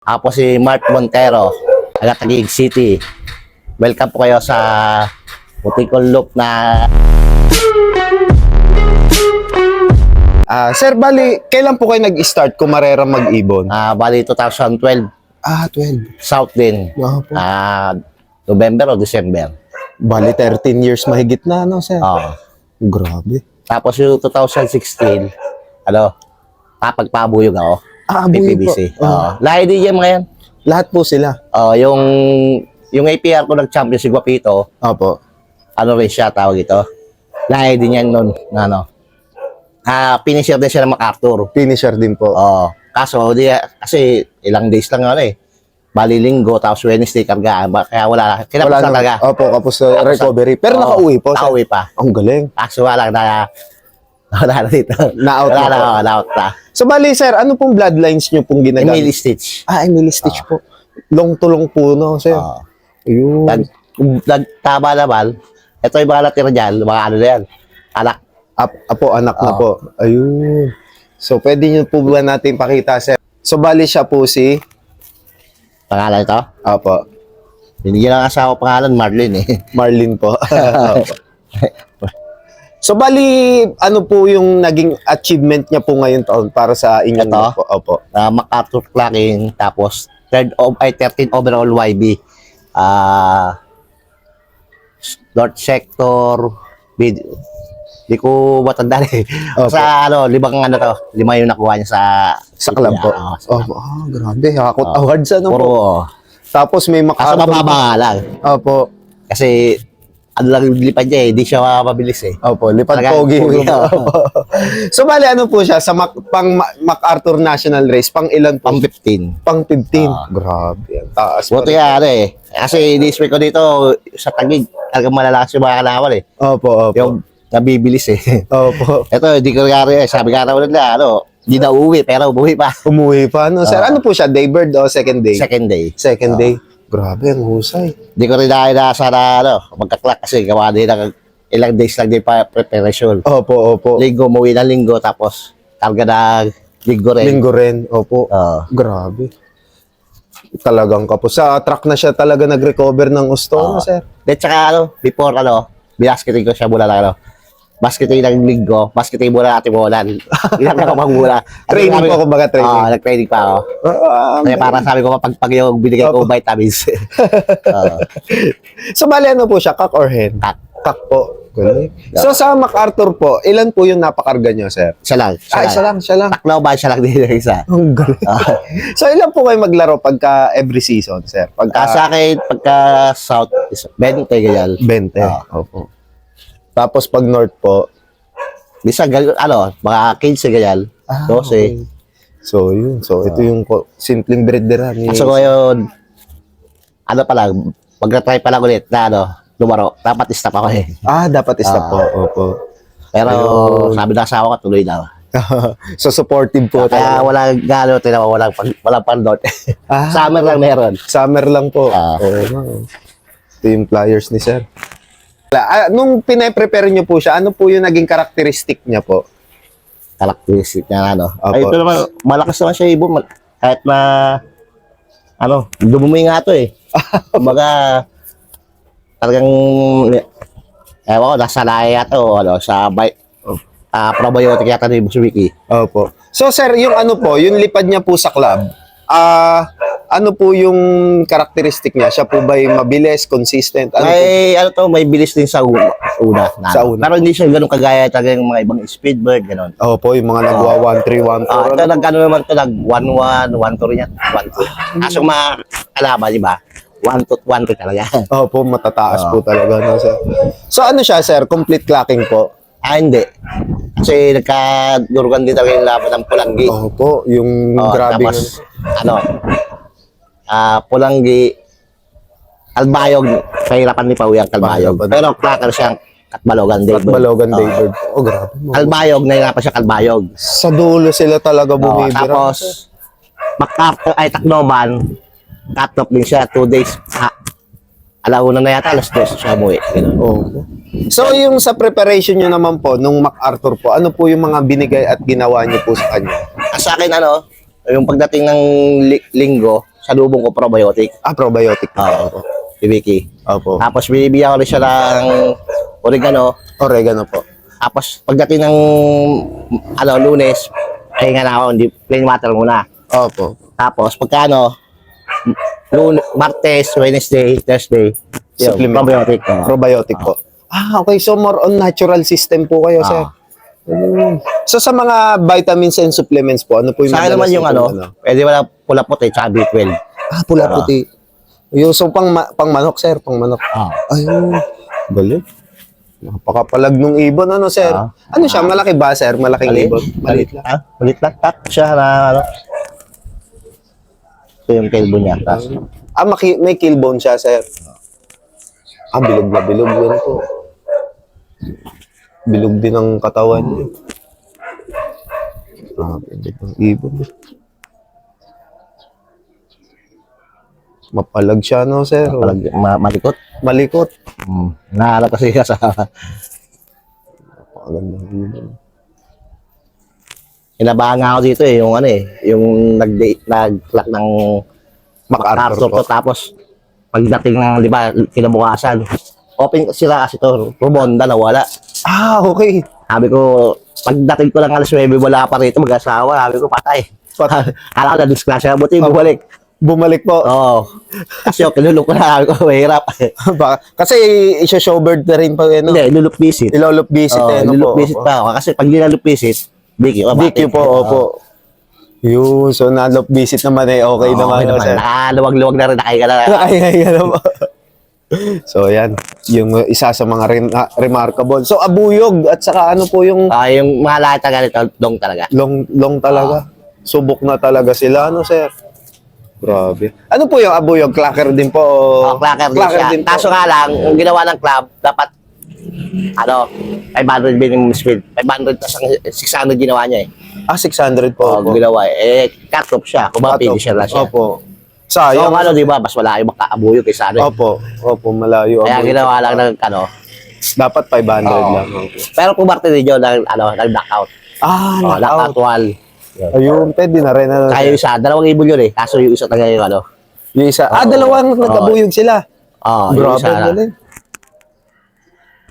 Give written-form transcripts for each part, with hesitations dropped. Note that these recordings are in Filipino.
Ako si Mark Montero, taga Taguig City. Welcome po kayo sa Butikol Loop na... Sir, bali, kailan po kayo nag-start kumarera mag-ibon? Bali 2012, 12. South din. Wow po. November o December. Bali, 13 years mahigit na, no, sir? Oo. Grabe. Tapos yung 2016, papagpabuyog ako. Buyog po. PPBC. Lahi DJ mga yan. Lahat po sila. Yung APR ko nag-champion si Guapito, Opo. ano rin siya, tawag ito. Lahi din yan nun, na ano. Finisher din siya ng MacArthur. Finisher din po. Kaso, kasi ilang days lang ano eh. Bali linggo, tapos Wednesday kargaan. Kaya wala. Kinapos lang talaga. Opo, kapos sa recovery. Pero nakauwi po. Nakauwi pa. Ang galing. Kaso wala na dito. Na-out Wala na po. na-out na. So, bali, sir, ano pong bloodlines nyo pong ginagamit? Emily Stitch. Emily Stitch po. Long tulong po, no, sir? Ayun. Nagtaba naman. Ito yung mga natira dyan, mga ano na yan. Anak. Anak na po. Ayun. So, pwede nyo po ba natin pakita, sir? So, bali siya po si... Pangalan ito? Opo. Binigyan ng asawa pangalan, Marlene eh. Marlene po. So, bali, ano po yung naging achievement niya po ngayon taon para sa inyong Ito? po? Opo. MacArthur clocking, tapos 13 overall YB. North Sector, di ko matanda eh. Opo. Sa lima yung nakuha niya Sa club po. Opo. Grabe. Hakot awards ano po. Puro. Tapos may Kaso MacArthur. mababa nga lang. Opo. Kasi ano lang yung lipad niya eh, di siya mabilis eh. Opo, lipad Talagang pogi. pogi, Opo. So, bali, ano po siya? Sa MacArthur National Race, pang ilan po? Pang 15. Pang 15. Grabe. Ang taas pa Buti rin. ano eh. Kasi ini-expect ko dito sa Taguig, talagang malalakas yung mga kalawan eh. Opo. Yung nabibilis eh. Opo. Ito, hindi ko rin sabi nga naman nila, hindi na uwi, pero umuwi pa. Umuwi pa, no? Sir, ano po siya? Daybird o second day? Second day. Second day. Grabe, ang husay. Hindi ko rin nakina sana, magkaklak kasi gawa din ng ilang days lang din pa preparation. Opo. Linggo, umuwi ng linggo, tapos targa na linggo rin. Linggo rin. Opo. Oo. Grabe. Talagang kapos. Sa truck na siya talaga nag-recover ng gusto, no, sir? Then tsaka before binasketing ko siya mula lang basketing ng linggo, basketing muna natin muna. Ilang na kapag muna. Training po, kumbaga training. Nag-training pa ako. Kaya para sabi ko, pag yung binigay ko vitamins. So, bali ano po siya? Cock or hen? Cock. Cock po. Galing. So, sa MacArthur po, ilan po yung napakarga niyo, sir? Siya lang. Siya lang. Taklo ba siya lang din yung isa? Ang galing. So, ilan po kayo maglaro pagka every season, sir? Sa akin, pagka South, 20 ganyan. 20. Opo. Tapos pag north po, Bisa, mga 15 ganyan. 12. okay. So, yun. So, ito yung simpleng breeder ni... Kaso ko yun, pag na-try pa lang ulit na lumaro, dapat stop ako eh. Dapat stop po. Opo. Pero Ayun. sabi ng asawa ko, tuloy na. So, supportive po Kaya talaga. walang pandot. Summer lang meron. Summer lang po. Oo. Ito yung pliers ni sir. Nung pinaprepare niyo po siya, ano po yung naging karakteristik niya po? Karakteristik niya Opo. Ay, ito naman, malakas naman siya ibon. Kahit na, dumumi nga ito eh. Kumbaga, talagang, ewan ko, nasa laya ito, sa probiotic yata ni Buswiki. Opo. So sir, yung yung lipad niya po sa club, ano po yung karakteristik niya? Siya po ba'y mabilis, consistent? May bilis din sa una. Sa una. Pero hindi siya ganun kagaya talaga yung mga ibang speedbird, ganun. Opo, yung mga nagwa 1-3, 1-4. Ito naman ito, nag-1-1, 1-2 rin yan. 1-2. Kaso mga kalaban, di ba? 1-2 talaga. Opo, matataas po talaga. No, sir. So ano siya, sir? Complete clocking po? Hindi. Kasi nagkadurugan din talaga yung laban ng Pulanggi. Opo, yung grabe. Tapos, Pulanggi, Kalbayog, kahirapan ni Pauwi ang Kalbayog. Pero clocker siyang Katbalogan David. Katbalogan David. Grabe. Kalbayog, nahirapan siya Kalbayog. Sa dulo sila talaga bumibira. Tapos, MacArthur ay Tacloban, cut off din siya 2 days. Alauna na yata, alas 2 siya umuwi. Oh. So, yung sa preparation nyo naman po, nung MacArthur po, ano po yung mga binigay at ginawa nyo po sa kanya? Sa akin, yung pagdating ng linggo, sa lubong ko probiotic. Probiotic. Oo. Ibiki. Opo. Tapos binibigyan ko rin siya ng oregano. Oregano po. Tapos pagdating ng Lunes, pahinga na ako, hindi plain water muna. Opo. Tapos pagka Martes, Wednesday, Thursday, yun, Supplement. probiotic. Probiotic po. Okay. So, more on natural system po kayo, sir. So, sa mga vitamins and supplements po, ano po yung Sa akin naman madalas yung nitong pwede wala pula puti, tsaka B12. pula puti. Yung, so, pang manok, sir. Pang manok. Ayun. Galing. Napakapalag nung ibon, ano, sir? Ano siya? Malaki ba, sir? Malaking ibon? Maliit lang. Maliit lang. Tat siya na Ito yung kelbo niya. Tas, May killbone siya, sir. Bilog na bilog yun po. Bilog din ang katawan niya. Bilog ng ibon. Mapalag siya, no, sir? malikot. Malikot. Naharap kasi siya sa Napakagandang ibon. inabahan nga ako dito yung nag-clock ng MacArthur po. to, tapos pagdating ng, di ba, kinabukasan, open sila kasi to, rumonda na wala. Okay. Sabi ko, pagdating ko lang alas 9, wala pa rito, mag-asawa, sabi ko, patay. Kala ko na-disclass, buti bumalik. Bumalik po. Oo. Kasi kinulok ko na, sabi ko, mahirap. Kasi isa-showbird na rin pa, no? Hindi, lulup visit. Ilolup visit, no po. Lulup visit pa ako. Kasi pag nilalup visit, DQ. DQ po, opo. Yun, so na-loop visit naman okay naman. Sir. Nakaluwag-luwag na rin, nakahiga na. Nakahiga na po. So, yan. Yung isa sa mga remarkable. So, abuyog at saka ano po yung Yung mga lahat na ganito, dong talaga. long talaga. Subok na talaga sila, ano, sir? Grabe. Ano po yung abuyog? Clacker din po? Clacker din siya. Kaso nga lang, yung ginawa ng club, dapat 500 minimum speed. 500 tas 600 ginawa niya 600 po. opo. Ginawa cut off siya. Kung ba finisher lang siya. Opo. So, Sayang. di ba, mas wala yung makaabuyog kaysa Opo. Opo, malayo. Kaya ginawa lang ng Dapat 500 lang. Pero kung Martin Ridge nag-knockout. Knockout wall. Ayun, pwede na rin. Kaya yung isa, 2,000 yun Kaso yung isa talaga yung Yung isa. Dalawang nagkabuyog sila. yung Grabe, isa, galing.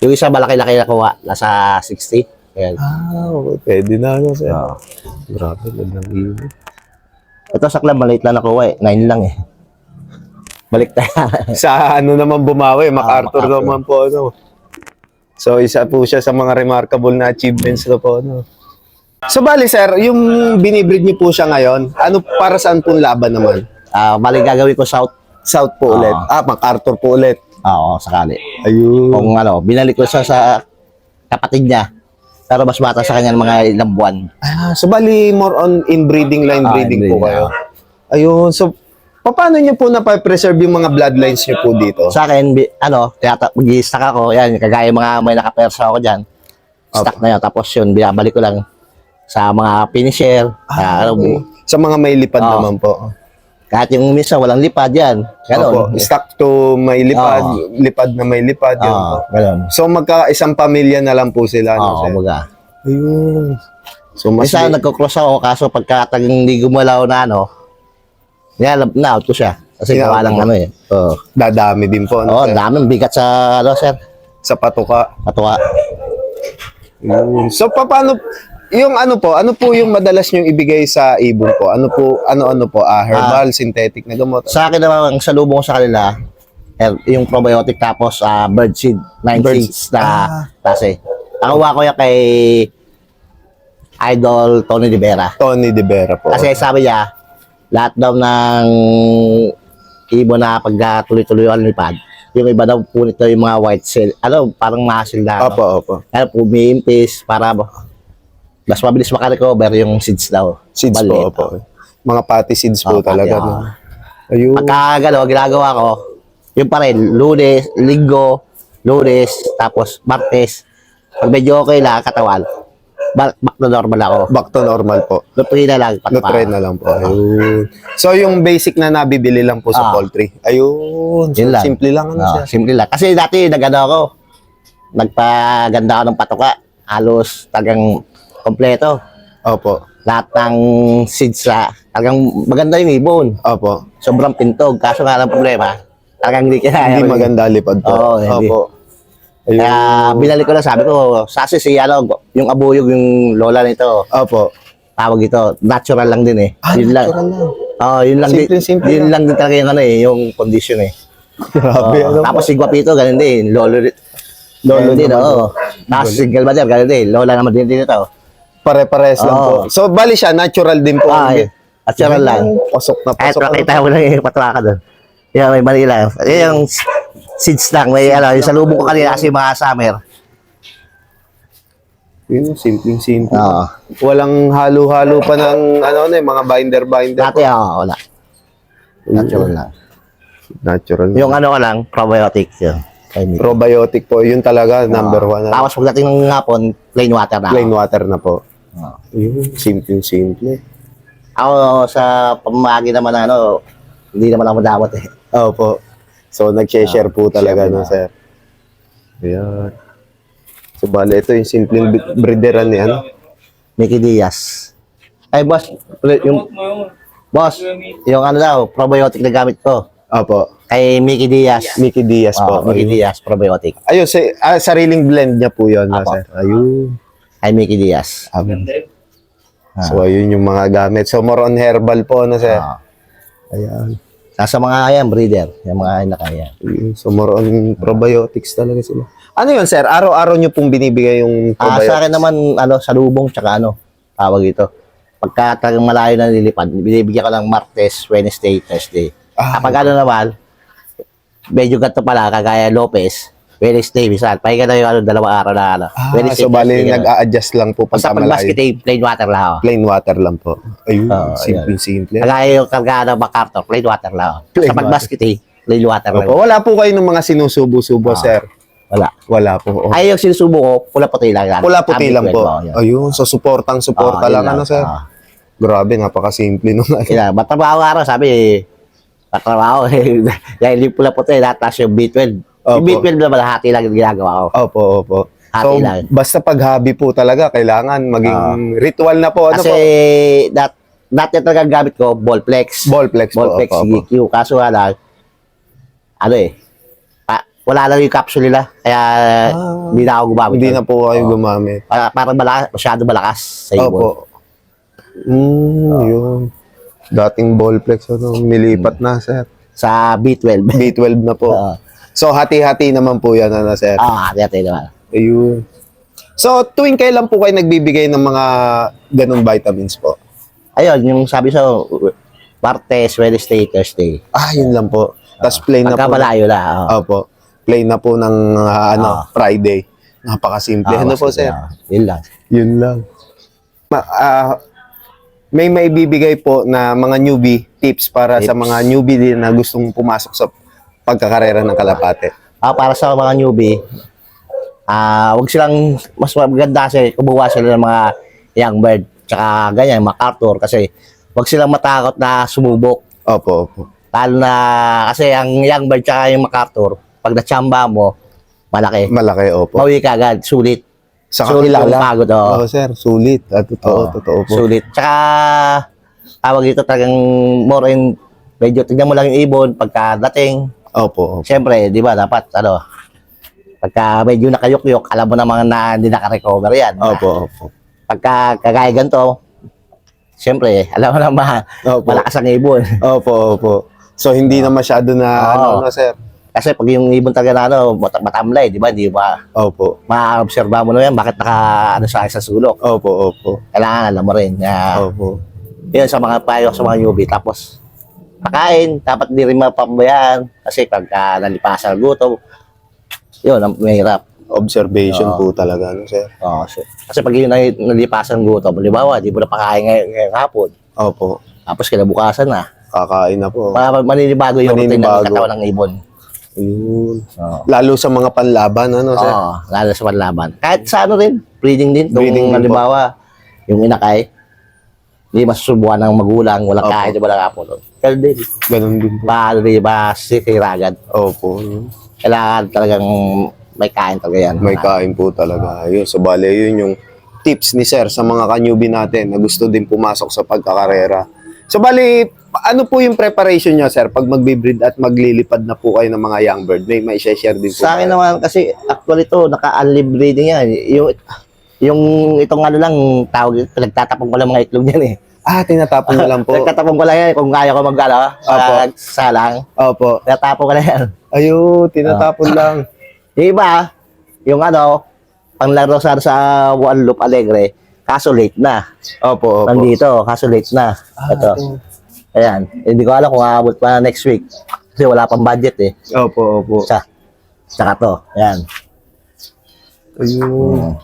yung isa malaki-laki na kuha, nasa 60. Ayan. Okay. Pwede na, sir. Grabe, gandang ibon. Ito sa club, maliit lang nakuha 9 lang Balik tayo. Sa ano naman bumawi, MacArthur MacArthur. naman po, So, isa po siya sa mga remarkable na achievements na po, So, bali, sir, yung binibreed niyo po siya ngayon, para saan po laban naman? Balik gagawin ko South. South po ulit. MacArthur po ulit. Oo, sakali. Ayun. Kung binalik ko siya sa kapatid niya. Pero mas bata sa kanya ng mga ilang buwan. So, bali, more on inbreeding, line breeding po inbreeding, kayo. Ayun. So, paano niyo po na-preserve yung mga bloodlines niyo po dito? Sa akin, mag-i-stack ako. Yan, kagaya mga may nakapersa ako dyan. Stack na yun. Tapos yun, binabalik ko lang sa mga finisher. Okay. Sa mga may lipad naman po. Kahit yung minsan walang lipad yan. Ganon. Stuck to may lipad, lipad na may lipad. Yun po. Ganon. So magka-isang pamilya na lang po sila. Oo, baga. Ayun. So mas Minsan nagko-cross ako, kaso pagka hindi gumalaw na na-out ko siya. Kasi gawa lang dadami din po. daming bigat sa, sir. Sa patuka. Patuka. So paano yung ano po yung madalas niyong ibigay sa ibon po? Ano po herbal, synthetic na gamot? Sa akin naman, ang salubong ko sa kanila, yung probiotic tapos bird seed, 9 seeds na klase. Ang uwa ko yan kay Idol Tony De Vera. Tony De Vera po. Kasi sabi niya, lahat daw ng ibon na pagka tuloy-tuloy ang lipad, yung iba daw po nito yung mga white cell, parang muscle na. Opo. Pumiimpis para mas mabilis makarecover yung seeds daw. Seeds Balit, po. Mga patty seeds po talaga. pati, Ayun. Pagka ginagawa ko, yung pa rin, Lunes, Linggo, Lunes, tapos Martes. Pag medyo okay lang, katawan, back to normal ako. Back to normal po. Nutri na lang. Nutri na lang po. Ayun. So, yung basic na nabibili lang po sa poultry. Ayun. So, Yun lang. simple lang siya. Simple lang. Kasi dati, nagpaganda ako ng patuka. Halos tagang kompleto. Opo. lahat ng seeds talagang maganda yung ibon. Opo. Sobrang pintog. Kaso nga lang problema, talagang hindi kaya. Hindi maganda lipad po. Oo, hindi. Opo. Ayun. Kaya binalik ko na, sabi ko, sasi si yung abuyog yung lola nito. Opo. Tawag ito, natural lang din eh. Yun lang. natural lang. Oo, yun lang Simple yun lang. lang din talaga yung yung condition eh. Grabe, Oo. ano Tapos po? si Guapito, ganun din. Lolo din, naman oo. Tapos si Galvader, ganun din. Lola naman din ito. Pare-pares lang po. Oo. So, bali siya, natural din po. Natural lang. Pasok na Kahit pasok. makita mo lang yung patwa ka doon. Yan, may Manila. Yan yung seeds lang. May yung salubong ko kanina kasi mga summer. Yun, simpleng-simple. Oo. Walang halo-halo pa ng mga binder-binder. Dati, wala. Natural lang. Natural. Yung ko lang, probiotic yun. Probiotic po, yun talaga, number one. Tapos pagdating ng hapon, plain water na. Plain water na po. Oo. Yun, simple-simple. Ako sa pamamagi naman hindi naman ako madamot eh. Opo. So, nag-share po talaga, share no, na. sir? Ayan. So, bale, ito yung simpleng breederan ni Mickey Diaz. Ay, boss, yung daw, probiotic na gamit ko. Opo. Kay Mickey Diaz. Mickey Diaz po. Mickey Diaz, probiotic. Ayun, sariling blend niya po yun, no, Apo. sir? Ayun. Kay Mickey Diaz. So, ayun yung mga gamit. So, more on herbal po, no, sir? Ah. Ayan. Sa mga breeder, yung mga nakaya. Ayun. So, more on probiotics talaga sila. Ano yun, sir? Araw-araw nyo pong binibigay yung probiotics? Sa akin naman, salubong, tsaka tawag ito. Pagka talagang malayo na nilipad, binibigyan ko lang Martes, Wednesday, Thursday. Kapag naman, medyo ganito pala, kagaya Lopez, Wednesday, bisan. Pahinga na yung 2 araw na Wednesday, so bali Thursday, nag-a-adjust lang po basta pagka pag malayo. basket plain water lang ako. Plain water lang po. Ayun, Oo, simple-simple. Kagaya yung karga ng MacArthur, plain water lang ako. Plain Sa pag basket plain water lang. Opo, wala po kayo ng mga sinusubo-subo, sir? Wala. Wala po. Oh. Ay, yung sinusubo ko, pula-puti lang. Pula-puti lang po. Yun. Ayun, so suporta Yun lang, sir? Grabe, napakasimple nung Kaya, matrabaho araw, sabi, matrabaho. Dahil yung pula-puti, tapos yung B12. Yung Opo. B12 naman, hati lang yung ginagawa ko. Opo. So, Hati lang. basta pag hobby po talaga, kailangan maging ritual na po. Ano Kasi, po? dati talaga gamit ko, Ballplex. Ballplex po. Ballplex, Opo. GQ. Kaso nga lang, wala lang yung capsule nila. Kaya, hindi na ako gumamit. Hindi na po kayo gumamit. Parang masyado malakas sa ibon. Opo. Yun. Dating ballplex, nilipat na, sir. Sa B12. B12 na po. Oo. So, hati-hati naman po yan, sir? Hati-hati naman. Ayun. So, tuwing kailan po kayo nagbibigay ng mga ganun vitamins po? Ayun, yung sabi sa Martes, Wednesday, Thursday. Yun lang po. Tapos plain na po. Pagkabalayo na. Opo. Plain na po ng Friday. Napakasimple. Ano po, sir? Yun lang. Yun lang. May maibibigay po na mga newbie tips para sa mga newbie din na gustong pumasok sa pagkakarera ng kalapate. Para sa mga newbie, wag silang, mas maganda kasi kumuha sila ng mga young bird, tsaka ganyan, MacArthur, kasi wag silang matakot na sumubok. Opo. Lalo na, kasi ang young bird tsaka yung MacArthur, pag na-chamba mo, malaki. Malaki, opo. Mawi ka agad, sulit. Sa Sulit yung kakilala. pagod, oo. Oo, sir. Sulit. Totoo po. Sulit. Tsaka, tawag dito talagang more in, medyo tignan mo lang yung ibon pagkadating. Opo. Siyempre, di ba, dapat, pagka medyo nakayukyok, alam mo naman na hindi nakarecover yan. Opo. Pagka kagaya ganito, siyempre, alam mo naman, Opo. malakas ang ibon. Opo. So, hindi na masyado na, sir? Kasi pag yung ibon talaga na, matamlay, di ba, Opo. ma-observa mo na yan, bakit sa isang sulok. Opo. Kailangan alam mo rin. Opo. Yun, sa mga payo, sa mga newbie. Tapos, pakain, dapat di rin mapabayaan. Kasi pagka nalipasan ang gutom, yun, ang mahirap. Observation po talaga, sir? Kasi pag yung nalipasan ang gutom, halimbawa, di mo na pakain ngayong hapon. Opo. Tapos kinabukasan na. Kakain na po. Maninibago yung routine ng Maninibago. katawan ng ibon. Ayun. Lalo sa mga panlaban, sir? Lalo sa panlaban. Kahit sa rin, breeding din. Breeding din Kung halimbawa, yung inakay, hindi masusubukan ng magulang, walang Opo. kahit walang hapon. Pero din, Ganun din po. sikiragad. Opo. Kailangan talagang may kain talaga yan. May kain po talaga. Ayun. So, bale, yun yung tips ni Sir sa mga ka-newbie natin na gusto din pumasok sa pagkakarera. So bali, ano po yung preparation nyo, Sir, pag magbe-breed at maglilipad na po kayo ng mga young bird? May share din po Sa akin ba? naman, kasi actually ito, naka-early breeding yan. Yung itong ano lang, tawag, pinagtatapong ko lang mga itlog niyan eh. Tinatapon nyo lang po. Pinagtatapong ko lang yan kung kaya ko mag-ano, Opo. salang. Opo. Pinagtatapong ko lang yan. Ayun, tinatapon lang. Yung iba, yung ano, panglaro sa Guadalupe Alegre, kaso late na. Opo, opo. Nandito, kaso late na. Ito. Ayan. Hindi ko alam kung aabot pa next week. Kasi wala pang budget eh. Opo, opo. Saka to. Ayan. Ayun.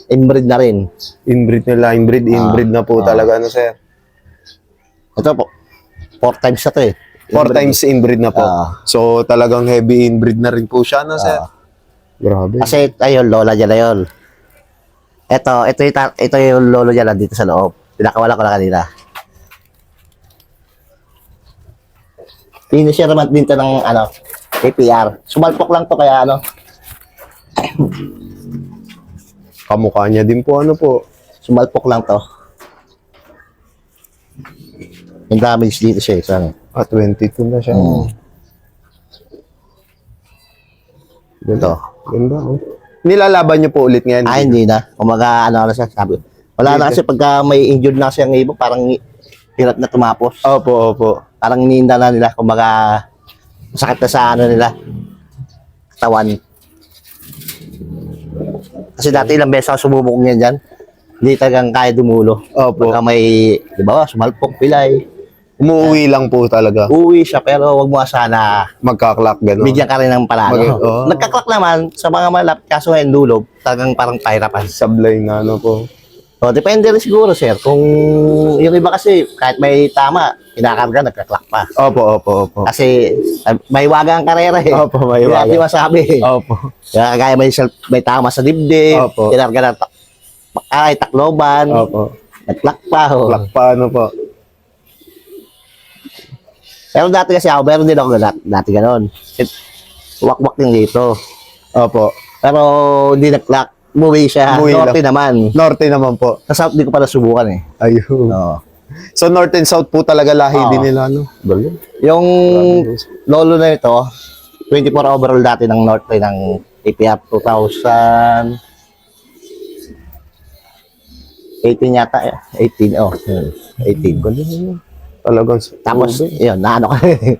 Inbreed na rin. Inbreed nila, inbreed na po talaga, ano, Sir? Ito po. 4 times na to eh. 4 times inbreed na po. So, talagang heavy inbreed na rin po siya, no, Sir? Grabe. Kasi ayun, lola dyan na yun. Ito yung lolo dyan dito sa loob. Pinakawala ko lang kanina. Finisher naman din to ng ano, APR. Sumalpok lang to kaya ano. Kamukha niya din po, ano po. Sumalpok lang to. Yung damage dito siya. Sana. 22 na siya. Ito. Ganda, oh. Nilalaban niyo po ulit ngayon? Hindi na. Kumaga ano na siya, sabi. Wala na kasi pagka may injured na siyang ibon, parang hirap na tumapos. Opo, opo. Parang iniinda na nila. Kumaga masakit na sa ano nila. Katawan. Kasi dati ilang beses ako sumubok niya dyan. Hindi talagang kaya dumulo. Opo. Pagka may, di ba, sumalpok, pilay. Umuwi lang po talaga. Uwi siya, pero wag mo sana Magka-clock, gano'n. bigyan ka rin ng panalo. Oo. Nagkaklak naman sa mga malap, kaso ngayon dulog, talagang parang pahirapan. Sablay na, ano po. So, depende rin siguro, sir. Kung yung iba kasi, kahit may tama, kinakarga, nagkaklak pa. Opo, opo, opo. Kasi may waga ang karera eh. Opo, may Hindi waga. natin masabi. Opo. Kaya kaya may tama sa dibdib, Opo. kinarga ng takloban, Opo. nagklak pa. Oh. Clock pa, ano po. Pero dati kasi ako, meron din ako dati ganon. Wakwak din dito. Opo. Pero hindi nag-clock. Umuwi siya. Umuwi Norte lang. naman. Norte naman po. Sa South, di ko pala subukan eh. Ayun. Oo. So, North and South po talaga lahi Oo. din nila, ano? Galing. Yung lolo na ito, 24 overall dati ng Norte ng APR 2000. 18 yata. 18, oh. 18. Galing. Talagang Tapos, yun, naano ka rin.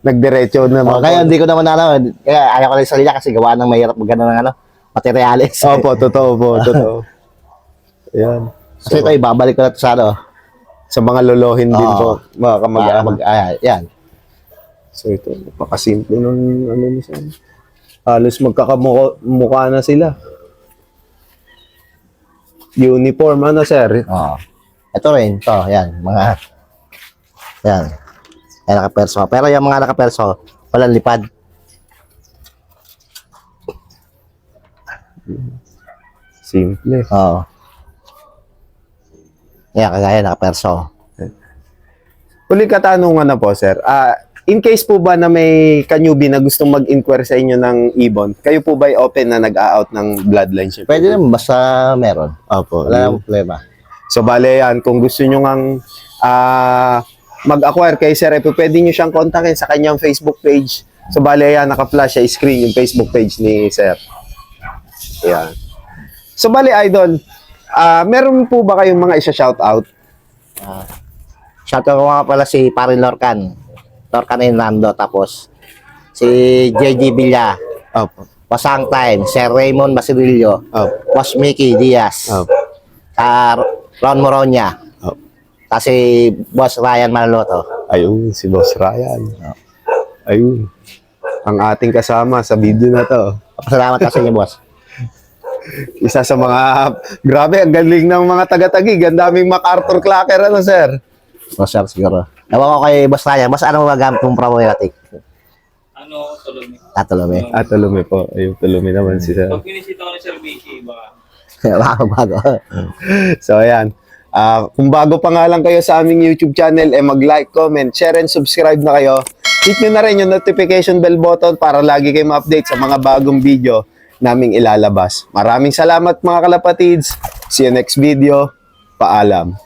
nagdiretso na Oh, kaya hindi ko naman ano, kaya ayaw ko rin sa sarili kasi gawa ng mahirap magano ng ano, materials. Opo, totoo po, totoo. Ayan. Kasi ito, ibabalik ko na ito sa ano. Sa mga lolohin din Oo. po, mga kamag-anak. Yan. So ito, napakasimple ng ano ni Sam. Halos magkakamukha na sila. Uniform, ano, sir? Oo. Ito rin, ito, yan, mga, yan. Yan, nakaperso. Pero yung mga nakaperso, walang lipad. Simple. Oo. Yan, kagaya nakaperso. Huling katanungan na po, sir. In case po ba na may kanyubi na gustong mag-inquire sa inyo ng ibon, kayo po ba open na nag-a-out ng bloodline ship? Pwede naman, basta meron. Opo. Wala namang problema. So, bale yan, kung gusto nyo ngang mag-acquire kay Sir Epo, pwede nyo siyang kontakin sa kanyang Facebook page. So, bale yan, naka-flash sa screen yung Facebook page ni Sir. Ayan. So, bale, Idol, meron po ba kayong mga isa-shoutout? Shoutout ko nga pala si Parin Lorcan. Lorcan Hernando. Tapos si JG Villa. Opo. Pasang Time. Sir Raymond Basirillo. Opo. Boss Mickey Diaz. Opo. Ron Moronia. Opo. Tapos si Boss Ryan Manaloto. Ayun, si Boss Ryan. Ayun. Ang ating kasama sa video na to. Salamat kasi niyo, boss. Isa sa mga, grabe, ang galing ng mga taga-tagig. Ang daming MacArthur Clacker, ano, sir? Boss sir, siguro. Ewan ko kay Boss Ryan. Boss, ano magamit mong probiotic? Tulumi. Tatulome. Tulumi po. Ayun, tulumi naman si sir. Pag pinisita ko ni Sir Vicky, baka Bago. So, ayan. Kung bago pa nga lang kayo sa aming YouTube channel, mag-like, comment, share, and subscribe na kayo. Hit nyo na rin yung notification bell button para lagi kayo ma-update sa mga bagong video naming ilalabas. Maraming salamat mga kalapatids. See you next video. Paalam.